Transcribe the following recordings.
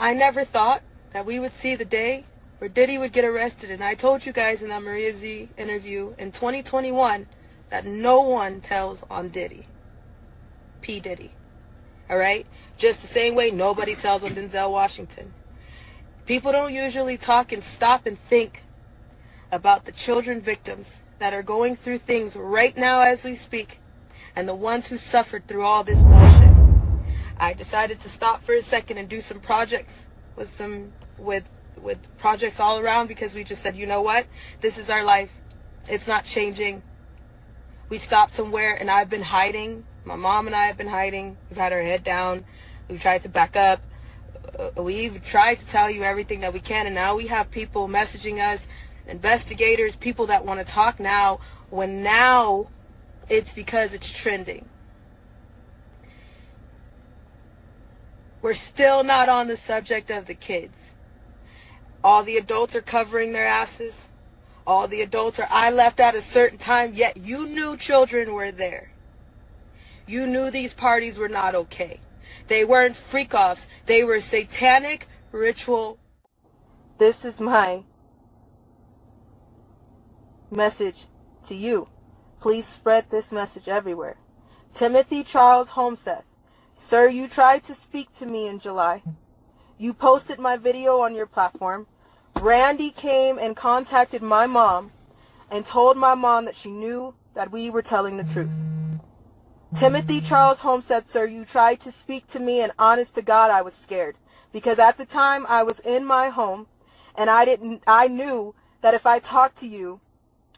I never thought that we would see the day where Diddy would get arrested. And I told you guys in that Maria Z interview in 2021 that no one tells on Diddy. P. Diddy. Alright? Just the same way nobody tells on Denzel Washington. People don't usually talk and stop and think about the children victims that are going through things right now as we speak, and the ones who suffered through all this bullshit. I decided to stop for a second and do some projects with projects all around, because we just said, you know what? This is our life. It's not changing. We stopped somewhere, and I've been hiding. My mom and I have been hiding. We've had our head down. We've tried to back up. We've tried to tell you everything that we can, and now we have people messaging us, investigators, people that want to talk now, when now it's because it's trending. We're still not on the subject of the kids. All the adults are covering their asses. All the adults are, I left at a certain time, yet you knew children were there. You knew these parties were not okay. They weren't freak-offs. They were satanic ritual. This is my message to you. Please spread this message everywhere. Timothy Charles Homseth. Sir, you tried to speak to me in July. You posted my video on your platform. Randy came and contacted my mom and told my mom that she knew that we were telling the truth. Timothy Charles Homseth, sir, you tried to speak to me, and honest to God, I was scared. Because at the time, I was in my home, and I knew that if I talked to you,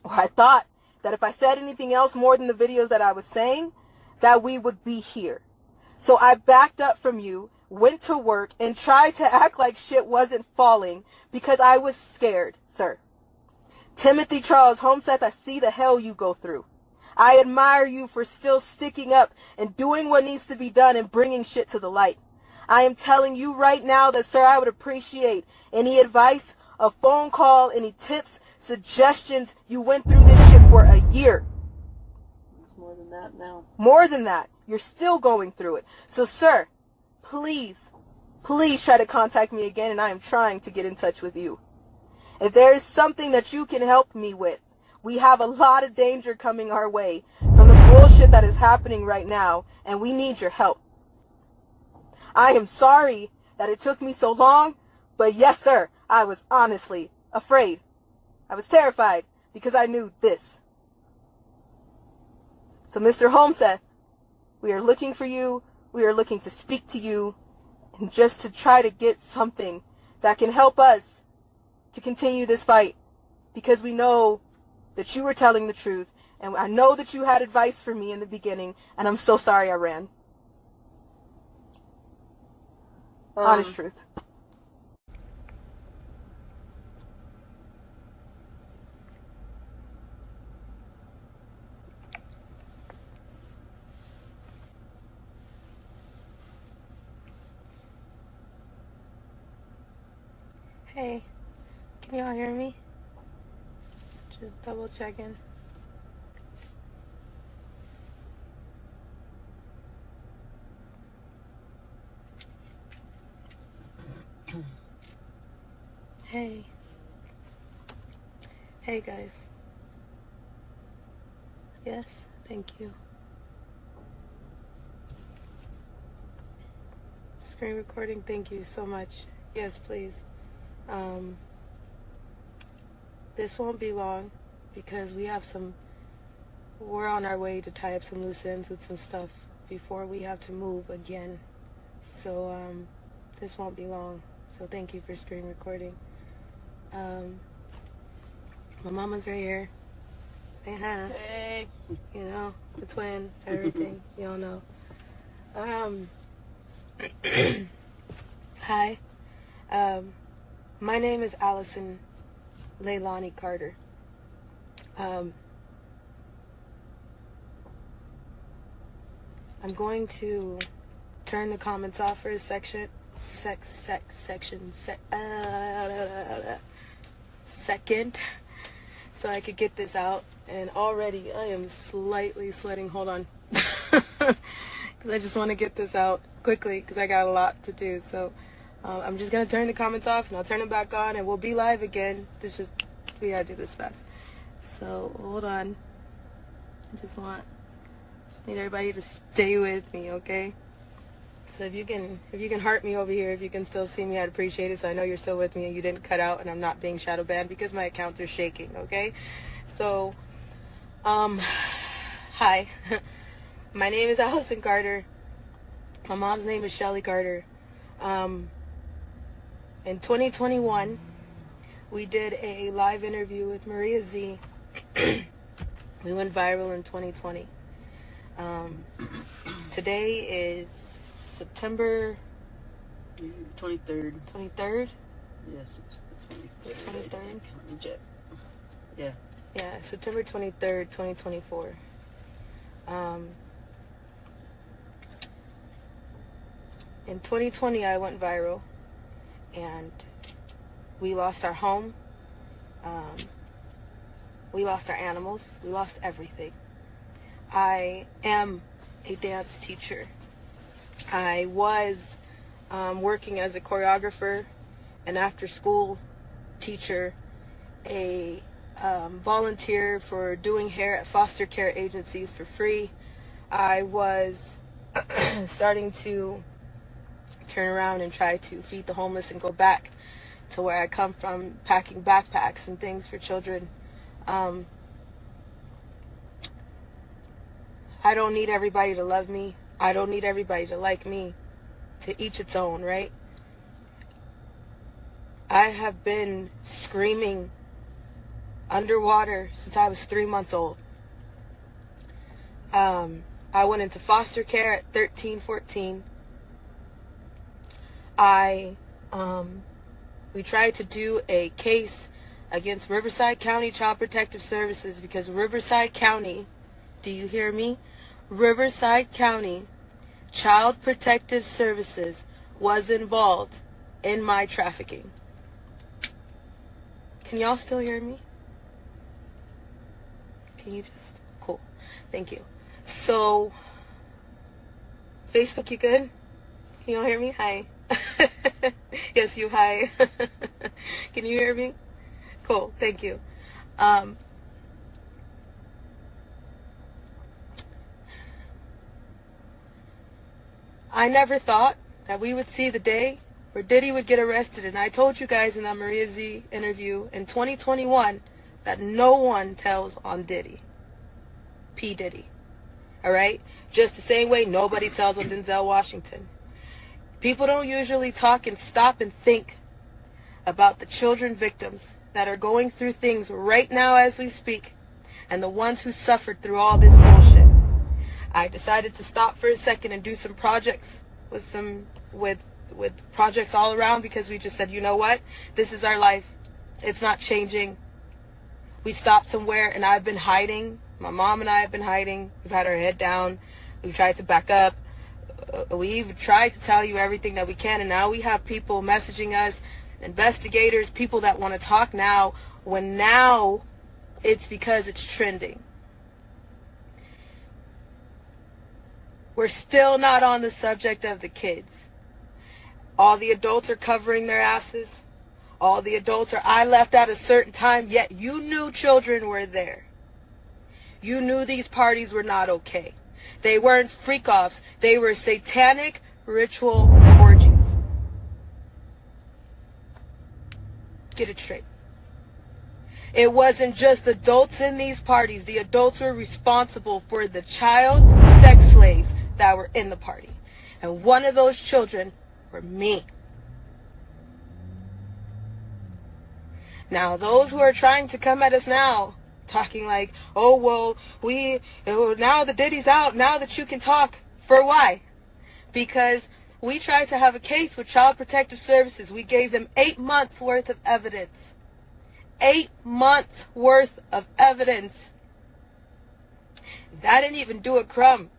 or I thought that if I said anything else more than the videos that I was saying, that we would be here. So I backed up from you, went to work, and tried to act like shit wasn't falling because I was scared, sir. Timothy Charles Homseth, I see the hell you go through. I admire you for still sticking up and doing what needs to be done and bringing shit to the light. I am telling you right now that, sir, I would appreciate any advice, a phone call, any tips, suggestions. You went through this shit for a year. It's more than that now. More than that. You're still going through it. So, sir, please try to contact me again, and I am trying to get in touch with you. If there is something that you can help me with, we have a lot of danger coming our way from the bullshit that is happening right now, and we need your help. I am sorry that it took me so long, but yes, sir, I was honestly afraid. I was terrified because I knew this. So, Mr. Homseth, we are looking for you. We are looking to speak to you, and just to try to get something that can help us to continue this fight, because we know that you were telling the truth, and I know that you had advice for me in the beginning, and I'm so sorry I ran. Honest truth. Hey, can y'all hear me? Just double checking. Hey. Hey guys. Yes, thank you. Screen recording, thank you so much. Yes, please. This won't be long because we're on our way to tie up some loose ends with some stuff before we have to move again. So, this won't be long. So thank you for screen recording. My mama's right here. Say hi. Hey. You know, the twin, everything. You all know. Hi. My name is Allison Leilani Carter. I'm going to turn the comments off for a second, so I could get this out. And already I am slightly sweating. Hold on. Because I just want to get this out quickly because I got a lot to do. So I'm just going to turn the comments off, and I'll turn them back on, and we'll be live again. We got to do this fast. So, hold on. I just need everybody to stay with me, okay? So if you can heart me over here, if you can still see me, I'd appreciate it. So I know you're still with me and you didn't cut out and I'm not being shadow banned because my accounts are shaking, okay? So, hi. My name is Allison Carter. My mom's name is Shelly Carter. In 2021, we did a live interview with Maria Z. We went viral in 2020. Today is September 23rd. 23rd? Yes, it's the 23rd. 23rd? Let me check. Yeah. Yeah, September 23rd, 2024. In 2020, I went viral, and we lost our home. We lost our animals. We lost everything. I am a dance teacher. I was working as a choreographer, an after-school teacher, a volunteer for doing hair at foster care agencies for free. I was starting to turn around and try to feed the homeless and go back to where I come from, packing backpacks and things for children. I don't need everybody to love me. I don't need everybody to like me. To each its own, right? I have been screaming underwater since I was 3 months old. I went into foster care at 13, 14. We tried to do a case against Riverside County Child Protective Services because Riverside County, do you hear me? Riverside County Child Protective Services was involved in my trafficking. Can y'all still hear me? Can you just... Cool. Thank you. So, Facebook, you good? Can y'all hear me? Hi. Yes, you, hi. Can you hear me? Cool. Thank you. I never thought that we would see the day where Diddy would get arrested. And I told you guys in that Maria Z interview in 2021 that no one tells on Diddy. P. Diddy. Alright? Just the same way nobody tells on Denzel Washington. People don't usually talk and stop and think about the children victims that are going through things right now as we speak, and the ones who suffered through all this bullshit. I decided to stop for a second and do some projects with projects all around because we just said, you know what? This is our life. It's not changing. We stopped somewhere and I've been hiding. My mom and I have been hiding. We've had our head down. We've tried to back up. We've tried to tell you everything that we can, and now we have people messaging us, investigators, people that want to talk now, when now it's because it's trending. We're still not on the subject of the kids. All the adults are covering their asses. All the adults are, I left at a certain time, yet you knew children were there. You knew these parties were not okay. They weren't freak-offs. They were satanic ritual orgies. Get it straight. It wasn't just adults in these parties. The adults were responsible for the child sex slaves that were in the party. And one of those children were me. Now, those who are trying to come at us now, talking like, oh, well, now the Diddy's out, now that you can talk. For why? Because we tried to have a case with Child Protective Services. We gave them 8 months worth of evidence. 8 months worth of evidence. That didn't even do a crumb.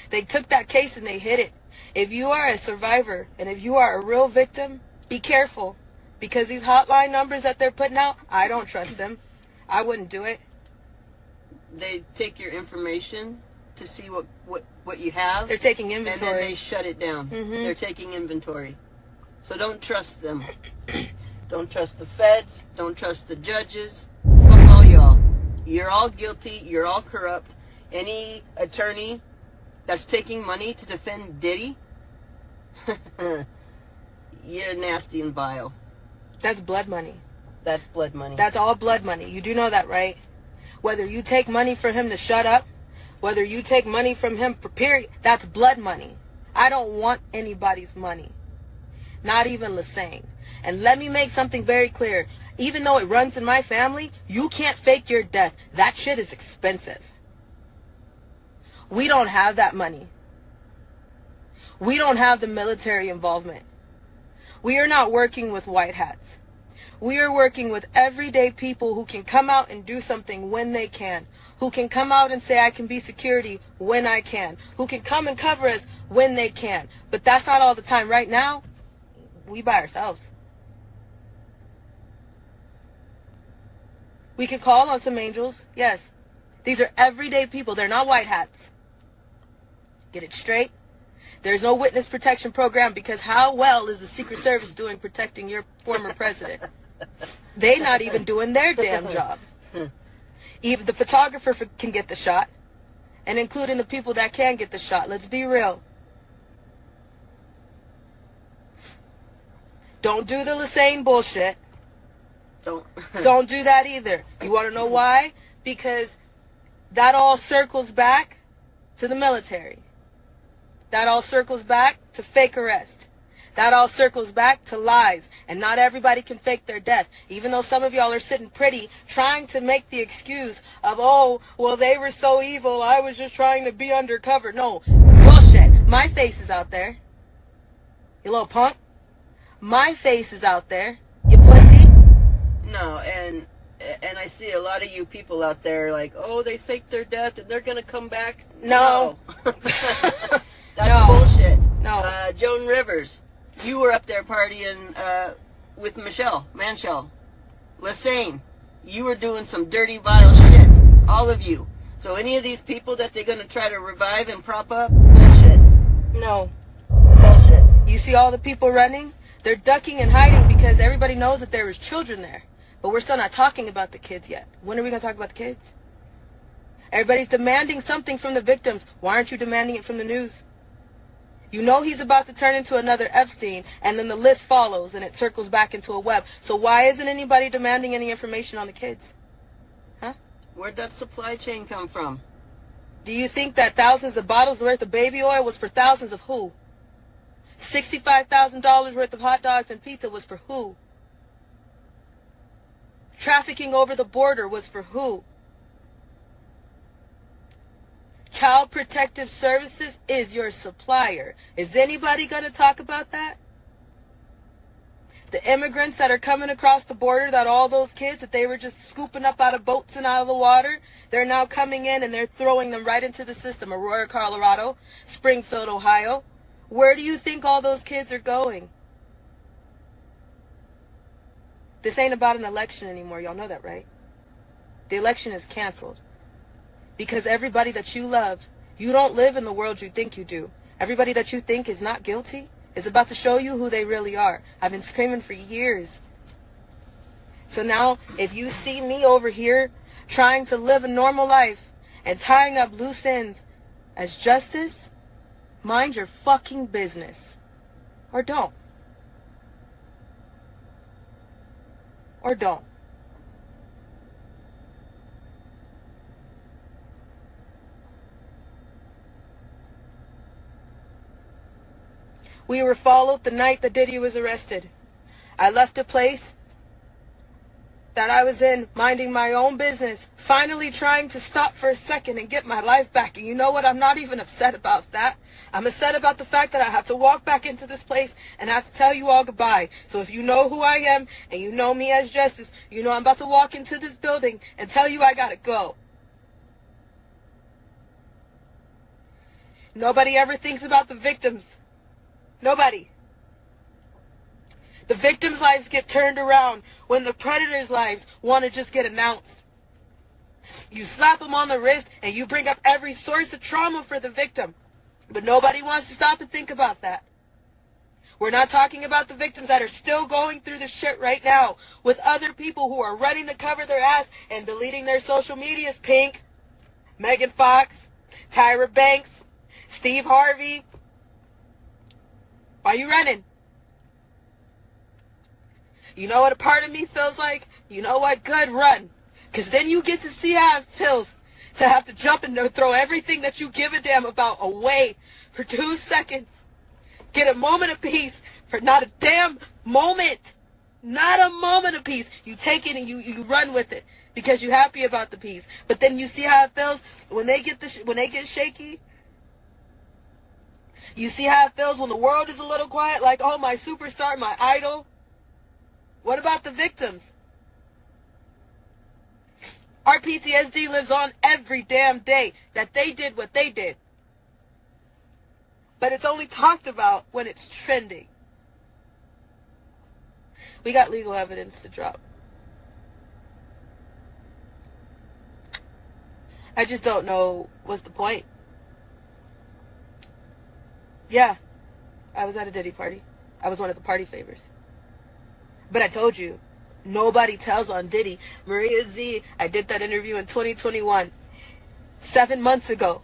They took that case and they hid it. If you are a survivor and if you are a real victim, be careful. Because these hotline numbers that they're putting out, I don't trust them. I wouldn't do it. They take your information to see what you have. They're taking inventory. And then they shut it down. Mm-hmm. They're taking inventory. So don't trust them. Don't trust the feds. Don't trust the judges. Fuck all y'all. You're all guilty. You're all corrupt. Any attorney that's taking money to defend Diddy, you're nasty and vile. That's blood money. That's blood money. That's all blood money. You do know that, right? Whether you take money from him to shut up, whether you take money from him for period, that's blood money. I don't want anybody's money. Not even Lassane. And let me make something very clear. Even though it runs in my family, you can't fake your death. That shit is expensive. We don't have that money. We don't have the military involvement. We are not working with white hats. We are working with everyday people who can come out and do something when they can. Who can come out and say, I can be security when I can. Who can come and cover us when they can. But that's not all the time. Right now, we by ourselves. We can call on some angels. Yes. These are everyday people. They're not white hats. Get it straight. There's no witness protection program because how well is the Secret Service doing protecting your former president? They're not even doing their damn job. Even the photographer can get the shot. And including the people that can get the shot. Let's be real. Don't do the Lassane bullshit. Don't do that either. You want to know why? Because that all circles back to the military. That all circles back to fake arrest. That all circles back to lies. And not everybody can fake their death. Even though some of y'all are sitting pretty, trying to make the excuse of, oh, well, they were so evil, I was just trying to be undercover. No, bullshit. My face is out there. You little punk. My face is out there. You pussy. No, and I see a lot of you people out there like, oh, they faked their death and they're going to come back. No. That's no. bullshit. No. Joan Rivers, you were up there partying with Manshell. Lassane, you were doing some dirty, vile shit. All of you. So any of these people that they're going to try to revive and prop up, bullshit. No. Bullshit. You see all the people running? They're ducking and hiding because everybody knows that there was children there. But we're still not talking about the kids yet. When are we going to talk about the kids? Everybody's demanding something from the victims. Why aren't you demanding it from the news? You know he's about to turn into another Epstein, and then the list follows, and it circles back into a web. So why isn't anybody demanding any information on the kids? Huh? Where'd that supply chain come from? Do you think that thousands of bottles worth of baby oil was for thousands of who? $65,000 worth of hot dogs and pizza was for who? Trafficking over the border was for who? Child Protective Services is your supplier. Is anybody going to talk about that? The immigrants that are coming across the border, that all those kids that they were just scooping up out of boats and out of the water, they're now coming in and they're throwing them right into the system. Aurora, Colorado, Springfield, Ohio. Where do you think all those kids are going? This ain't about an election anymore. Y'all know that, right? The election is canceled. Because everybody that you love, you don't live in the world you think you do. Everybody that you think is not guilty is about to show you who they really are. I've been screaming for years. So now, if you see me over here trying to live a normal life and tying up loose ends as justice, mind your fucking business. Or don't. Or don't. We were followed the night that Diddy was arrested. I left a place that I was in, minding my own business, finally trying to stop for a second and get my life back. And you know what? I'm not even upset about that. I'm upset about the fact that I have to walk back into this place and I have to tell you all goodbye. So if you know who I am and you know me as Justice, you know I'm about to walk into this building and tell you I gotta go. Nobody ever thinks about the victims. Nobody. The victims' lives get turned around when the predators' lives want to just get announced. You slap them on the wrist and you bring up every source of trauma for the victim. But nobody wants to stop and think about that. We're not talking about the victims that are still going through the shit right now with other people who are running to cover their ass and deleting their social medias. Pink, Megan Fox, Tyra Banks, Steve Harvey. Why are you running? You know what a part of me feels like? You know what? Good, run. Because then you get to see how it feels to have to jump and throw everything that you give a damn about away for 2 seconds. Get a moment of peace for not a damn moment. Not a moment of peace. You take it and you run with it because you're happy about the peace. But then you see how it feels when they get shaky. You see how it feels when the world is a little quiet, like, oh, my superstar, my idol. What about the victims? Our PTSD lives on every damn day that they did what they did. But it's only talked about when it's trending. We got legal evidence to drop. I just don't know what's the point. Yeah, I was at a Diddy party. I was one of the party favors. But I told you, nobody tells on Diddy. Maria Z, I did that interview in 2021, 7 months ago.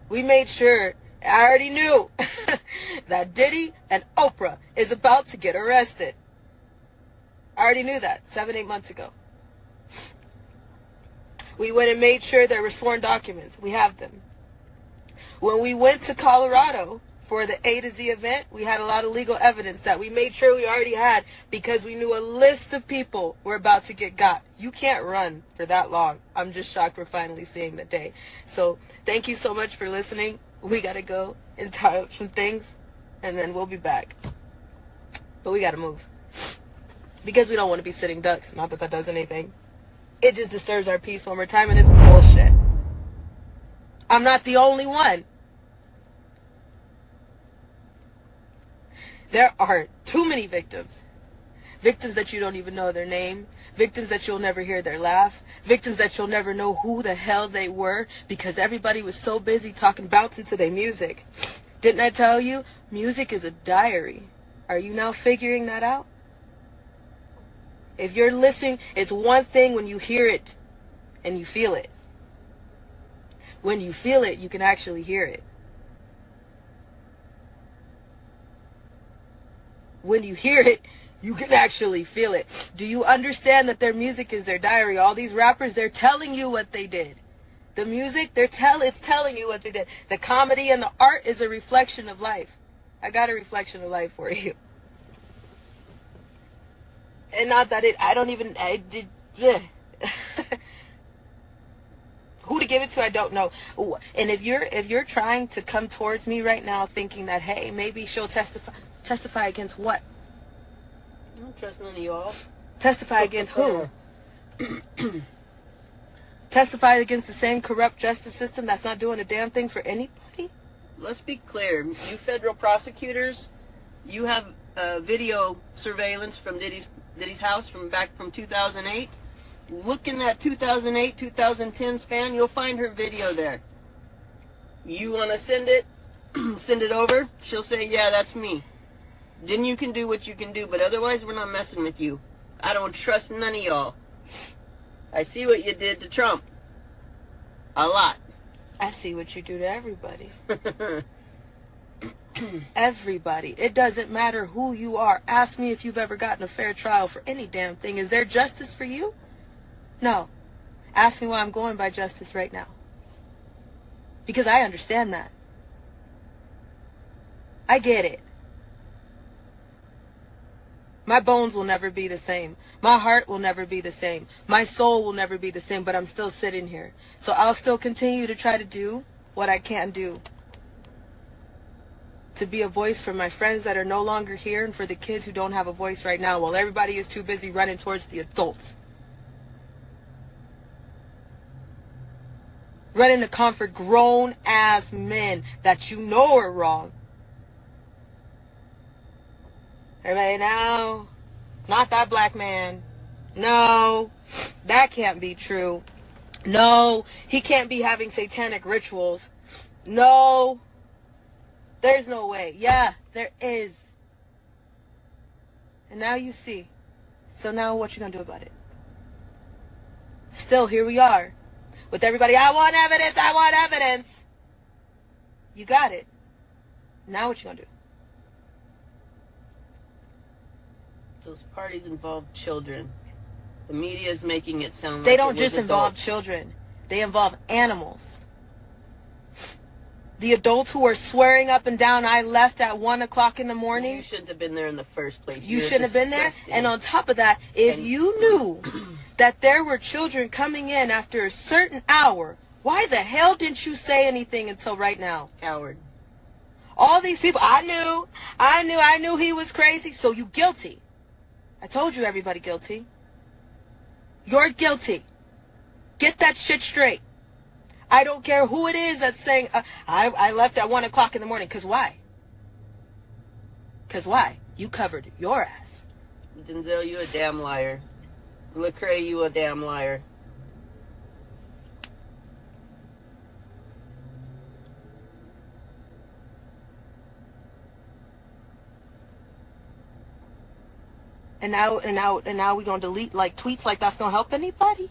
We made sure, I already knew, that Diddy and Oprah is about to get arrested. I already knew that 7-8 months ago. We went and made sure there were sworn documents. We have them. When we went to Colorado for the A to Z event, we had a lot of legal evidence that we made sure we already had because we knew a list of people were about to get got. You can't run for that long. I'm just shocked we're finally seeing the day. So thank you so much for listening. We got to go and tie up some things, and then we'll be back. But we got to move because we don't want to be sitting ducks. Not that that does anything. It just disturbs our peace one more time, and it's bullshit. I'm not the only one. There are too many victims. Victims that you don't even know their name. Victims that you'll never hear their laugh. Victims that you'll never know who the hell they were because everybody was so busy bouncing to their music. Didn't I tell you? Music is a diary. Are you now figuring that out? If you're listening, it's one thing when you hear it and you feel it. When you feel it, you can actually hear it. When you hear it, you can actually feel it. Do you understand that their music is their diary? All these rappers, they're telling you what they did. The music, it's telling you what they did. The comedy and the art is a reflection of life. I got a reflection of life for you. And not that yeah. Who to give it to, I don't know. And if you're trying to come towards me right now thinking that, hey, maybe she'll testify against what? I don't trust none of y'all. Testify against who? Testify against the same corrupt justice system that's not doing a damn thing for anybody? Let's be clear. You federal prosecutors, you have video surveillance from Diddy's house from 2008. Look in that 2008, 2010 span, you'll find her video there. You want to send it over, she'll say, yeah, that's me. Then you can do what you can do, but otherwise we're not messing with you. I don't trust none of y'all. I see what you did to Trump. A lot. I see what you do to everybody. Everybody. It doesn't matter who you are. Ask me if you've ever gotten a fair trial for any damn thing. Is there justice for you? No. Ask me why I'm going by justice right now. Because I understand that. I get it. My bones will never be the same. My heart will never be the same. My soul will never be the same, but I'm still sitting here. So I'll still continue to try to do what I can do. To be a voice for my friends that are no longer here and for the kids who don't have a voice right now while everybody is too busy running towards the adults. Running to comfort grown-ass men that you know are wrong. Everybody, no, not that black man. No, That can't be true. No, he can't be having satanic rituals. No, there's no way. Yeah, there is. And now you see. So now what you gonna do about it? Still, here we are. With everybody, I want evidence, I want evidence. You got it. Now what you gonna do? Those parties involve children. The media is making it sound like they don't it was just involve adults. children. They involve animals. The adults who are swearing up and down, I left at 1 o'clock in the morning. You shouldn't have been there in the first place. You You're shouldn't have been there. disgusting. And on top of that, if you knew that there were children coming in after a certain hour, why the hell didn't you say anything until right now? Coward. All these people, I knew he was crazy, so you guilty. I told you everybody guilty. You're guilty. Get that shit straight. I don't care who it is that's saying, I left at 1 o'clock in the morning. Because why? Because why? You covered your ass. Denzel, you a damn liar. Lecrae, you a damn liar. And now we gonna delete like tweets like that's gonna help anybody?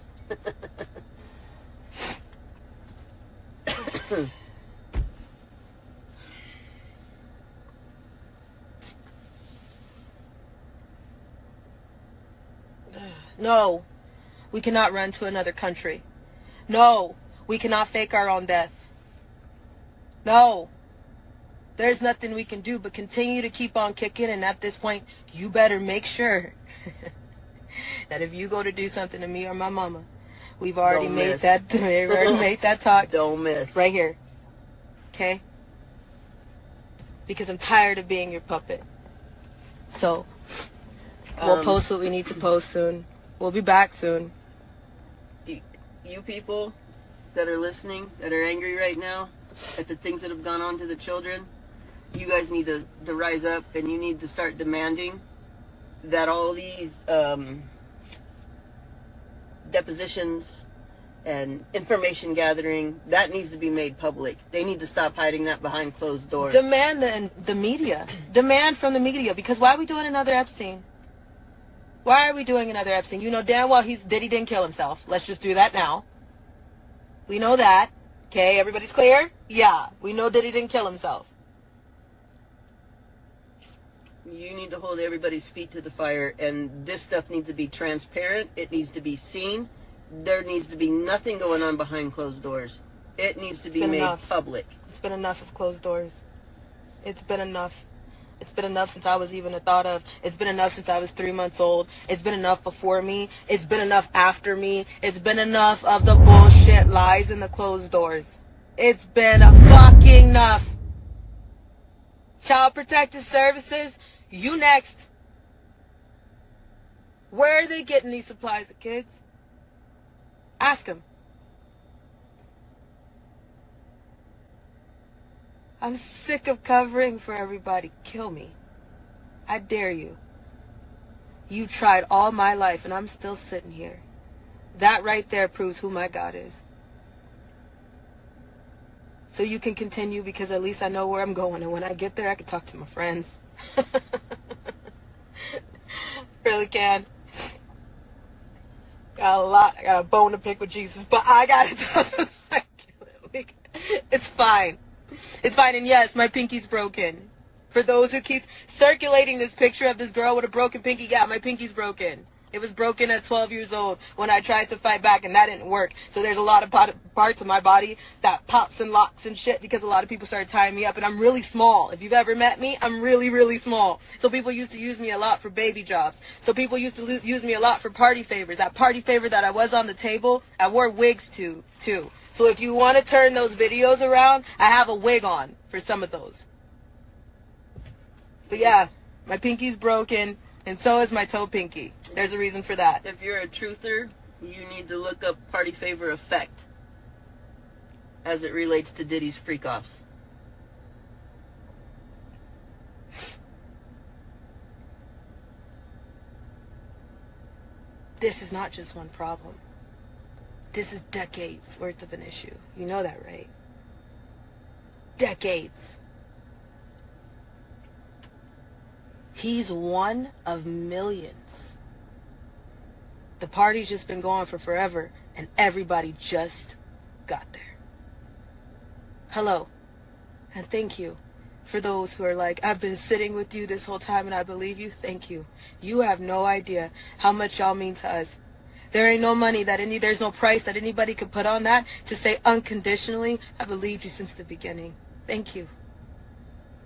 No, we cannot run to another country. No, we cannot fake our own death. No, there's nothing we can do but continue to keep on kicking. And at this point, you better make sure that if you go to do something to me or my mama, we've already made that talk. Don't miss. Right here. Okay? Because I'm tired of being your puppet. So, we'll post what we need to post soon. We'll be back soon. You people that are listening, that are angry right now at the things that have gone on to the children, you guys need to rise up, and you need to start demanding that all these depositions and information gathering, that needs to be made public. They need to stop hiding that behind closed doors. Demand the media. Demand from the media. Because why are we doing another Epstein? Why are we doing another Epstein? You know damn well Diddy didn't kill himself. Let's just do that now. We know that. Okay, everybody's clear? Yeah, we know Diddy didn't kill himself. You need to hold everybody's feet to the fire, and this stuff needs to be transparent. It needs to be seen. There needs to be nothing going on behind closed doors. It needs to be made public. It's been enough of closed doors. It's been enough. It's been enough since I was even a thought of. It's been enough since I was 3 months old. It's been enough before me. It's been enough after me. It's been enough of the bullshit lies in the closed doors. It's been a fucking enough. Child Protective Services, you next. Where are they getting these supplies of kids? Ask them. I'm sick of covering for everybody. Kill me. I dare you. You tried all my life and I'm still sitting here. That right there proves who my God is. So you can continue, because at least I know where I'm going. And when I get there, I can talk to my friends. Really can. I got a bone to pick with Jesus, but I got it. It's fine. It's fine. And yes, my pinky's broken. For those who keep circulating this picture of this girl with a broken pinky, yeah, my pinky's broken. It was broken at 12 years old when I tried to fight back, and that didn't work. So there's a lot of parts of my body that pops and locks and shit, because a lot of people started tying me up, and I'm really small. If you've ever met me, I'm really, really small. So people used to use me a lot for baby jobs. So people used to use me a lot for party favors. That party favor that I was on the table, I wore wigs too. So if you want to turn those videos around, I have a wig on for some of those. But yeah, my pinky's broken, and so is my toe pinky. There's a reason for that. If you're a truther, you need to look up party favor effect as it relates to Diddy's freak-offs. this is not just one problem. This is decades worth of an issue. You know that, right? Decades. He's one of millions. The party's just been going for forever, and everybody just got there. Hello, and thank you for those who are like, I've been sitting with you this whole time and I believe you. Thank you. You have no idea how much y'all mean to us. There ain't no money there's no price that anybody could put on that to say unconditionally, I believed you since the beginning. Thank you.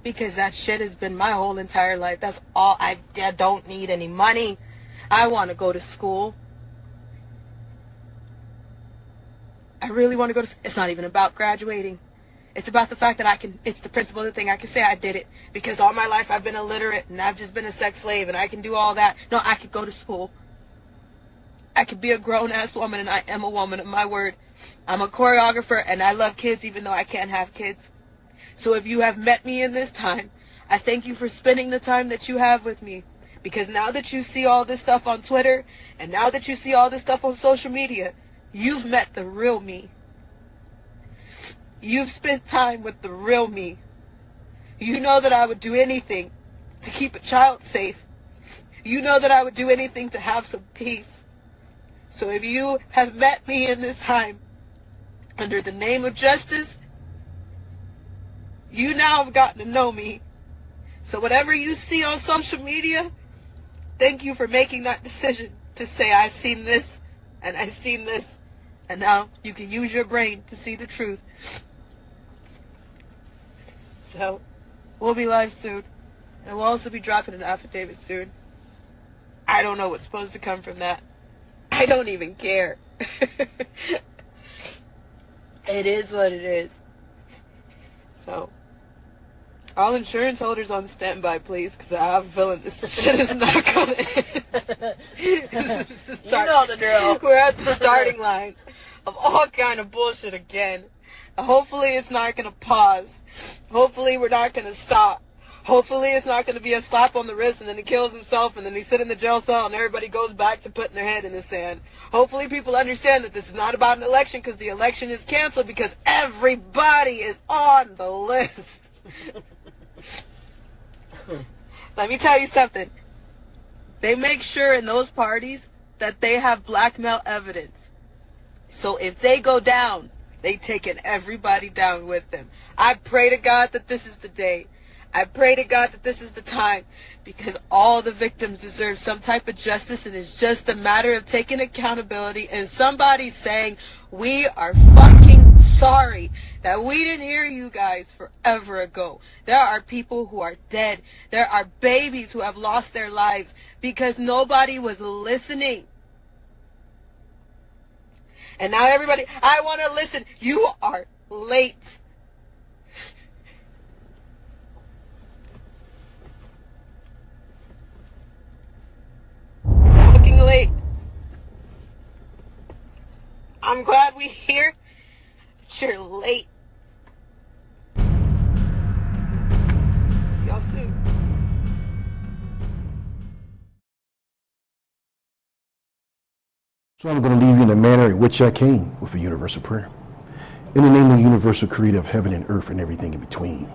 Because that shit has been my whole entire life. That's all. I don't need any money. I want to go to school. I really want to go to school. It's not even about graduating. It's about the fact that it's the principle of the thing. I can say I did it because all my life I've been illiterate and I've just been a sex slave and I can do all that. No, I could go to school. I could be a grown-ass woman, and I am a woman of my word. I'm a choreographer and I love kids even though I can't have kids. So if you have met me in this time, I thank you for spending the time that you have with me. Because now that you see all this stuff on Twitter and now that you see all this stuff on social media, you've met the real me. You've spent time with the real me. You know that I would do anything to keep a child safe. You know that I would do anything to have some peace. So if you have met me in this time under the name of justice, you now have gotten to know me. So whatever you see on social media, thank you for making that decision to say, I've seen this and I've seen this. And now you can use your brain to see the truth. So, we'll be live soon. And we'll also be dropping an affidavit soon. I don't know what's supposed to come from that. I don't even care. It is what it is. So, all insurance holders on standby, please, because I have a feeling this shit is not going to end. You know the drill. We're at the starting line of all kind of bullshit again. Hopefully it's not going to pause. Hopefully we're not going to stop. Hopefully it's not going to be a slap on the wrist and then he kills himself and then he sit in the jail cell and everybody goes back to putting their head in the sand. Hopefully people understand that this is not about an election because the election is canceled because everybody is on the list. Let me tell you something. They make sure in those parties that they have blackmail evidence. So if they go down, they taking everybody down with them. I pray to God that this is the day. I pray to God that this is the time, because all the victims deserve some type of justice, and it's just a matter of taking accountability and somebody saying, we are fucking sorry that we didn't hear you guys forever ago. There are people who are dead. There are babies who have lost their lives because nobody was listening. And now everybody, I want to listen. You are late. You're fucking late. I'm glad we're here, but you're late. See y'all soon. So I'm going to leave you in the manner in which I came, with a universal prayer. In the name of the universal creator of heaven and earth and everything in between,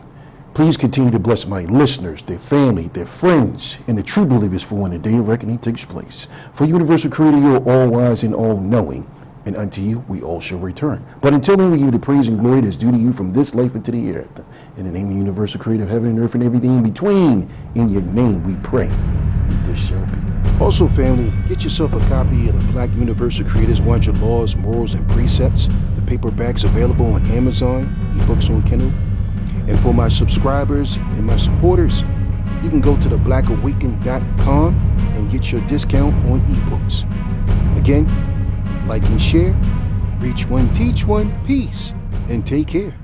please continue to bless my listeners, their family, their friends, and the true believers for when the day of reckoning takes place. For universal creator, you are all wise and all knowing, and unto you we all shall return. But until then, we give you the praise and glory that's due to you from this life into the hereafter. In the name of the universal creator of heaven and earth and everything in between, in your name we pray that this shall be. Also, family, get yourself a copy of the Black Universal Creators 100 Laws, Morals, and Precepts. The paperback's available on Amazon, ebooks on Kindle. And for my subscribers and my supporters, you can go to theblack.awaken.com and get your discount on ebooks. Again, like and share, reach one, teach one, peace, and take care.